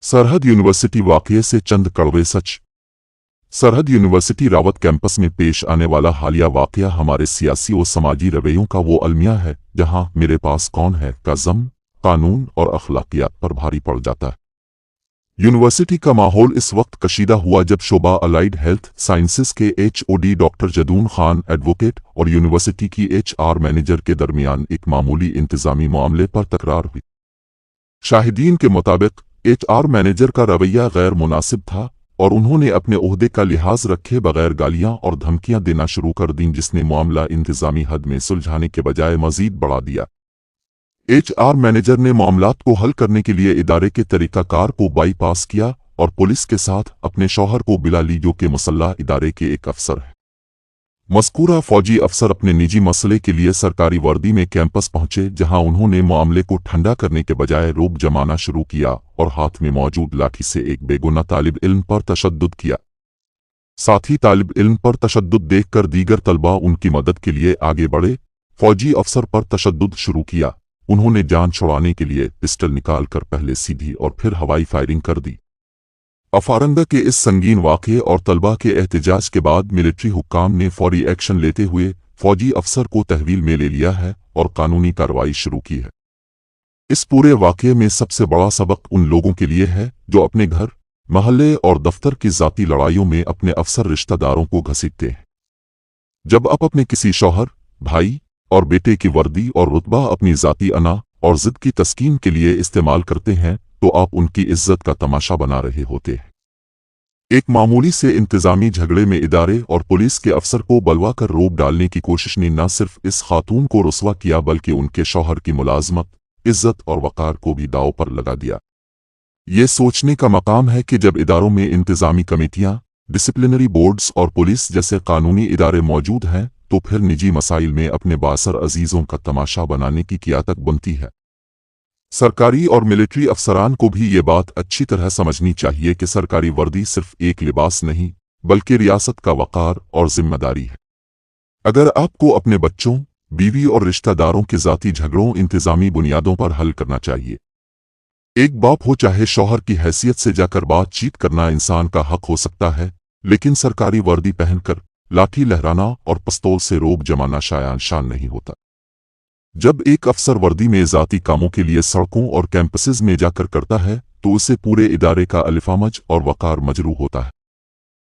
सरहद यूनिवर्सिटी वाकये से चंद कड़वे सच। सरहद यूनिवर्सिटी रावत कैंपस में पेश आने वाला हालिया वाकया हमारे सियासी और समाजी रवैयों का वो अलमिया है जहां मेरे पास कौन है का ज़म, कानून और अखलाकियात पर भारी पड़ जाता है। यूनिवर्सिटी का माहौल इस वक्त कशीदा हुआ जब शोबा अलाइड हेल्थ साइंसेस के HOD doctor Jadoon Khan advocate और यूनिवर्सिटी की HR मैनेजर के दरमियान एक मामूली इंतजामी मामले पर तकरार हुई। शाहिदीन के मुताबिक HR मैनेजर का रवैया गैर मुनासिब था और उन्होंने अपने ओहदे का लिहाज रखे बगैर गालियां और धमकियां देना शुरू कर दीं, जिसने मामला इंतजामी हद में सुलझाने के बजाय मजीद बढ़ा दिया। HR मैनेजर ने मामलात को हल करने के लिए इदारे के तरीकाकार को बाईपास किया और पुलिस के साथ अपने शौहर को बिला ली, जो कि मुसल्लह इदारे के एक अफसर है। मज़कूरा फौजी अफसर अपने निजी मसले के लिए सरकारी वर्दी में कैंपस पहुंचे, जहां उन्होंने मामले को ठंडा करने के बजाय रोब जमाना शुरू किया और हाथ में मौजूद लाठी से एक बेगुनाह तालिब इल्म पर तशद्दुद किया। साथ ही तालिब इल्म पर तशद्दुद देखकर दीगर तलबा उनकी मदद के लिए आगे बढ़े। फौजी अफसर पर तशद्दुद शुरू किया। उन्होंने जान छुड़ाने के लिए पिस्टल निकालकर पहले सीधी और फिर हवाई फायरिंग कर दी। अफारंगा के इस संगीन वाक़ये और तलबा के एहतजाज के बाद मिलिट्री हुक्काम ने फौरी एक्शन लेते हुए फौजी अफसर को तहवील में ले लिया है और कानूनी कार्रवाई शुरू की है। इस पूरे वाक़ये में सबसे बड़ा सबक उन लोगों के लिए है जो अपने घर, महल्ले और दफ्तर की ज़ाती लड़ाइयों में अपने अफसर रिश्तेदारों को घसीटते हैं। जब आप अपने किसी शौहर, भाई और बेटे की वर्दी और रुतबा अपनी ज़ाती अना और ज़िद की तस्कीन के लिए इस्तेमाल करते हैं तो आप उनकी इज्जत का तमाशा बना रहे होते हैं। एक मामूली से इंतजामी झगड़े में इदारे और पुलिस के अफसर को बलवा कर रोब डालने की कोशिश ने न सिर्फ इस खातून को रुस्वा किया बल्कि उनके शौहर की मुलाजमत, इज्जत और वक़ार को भी दांव पर लगा दिया। ये सोचने का मकाम है कि जब इदारों में इंतजामी कमेटियां, डिसिप्लिनरी बोर्ड्स और पुलिस जैसे कानूनी इदारे मौजूद हैं तो फिर निजी मसाइल में अपने बासर अजीज़ों का तमाशा बनाने की क़ियादत बनती है। सरकारी और मिलिट्री अफसरान को भी ये बात अच्छी तरह समझनी चाहिए कि सरकारी वर्दी सिर्फ एक लिबास नहीं बल्कि रियासत का वक़ार और जिम्मेदारी है। अगर आपको अपने बच्चों, बीवी और रिश्तेदारों के ज़ाती झगड़ों इंतजामी बुनियादों पर हल करना चाहिए। एक बाप हो चाहे शौहर की हैसियत से जाकर बातचीत करना इंसान का हक हो सकता है, लेकिन सरकारी वर्दी पहनकर लाठी लहराना और पिस्तौल से रोब जमाना शायान शान नहीं होता। जब एक अफसर वर्दी में ज़ाती कामों के लिए सड़कों और कैंपसेस में जाकर करता है तो उसे पूरे इदारे का अलिफामज और वक़ार मजरूह होता है।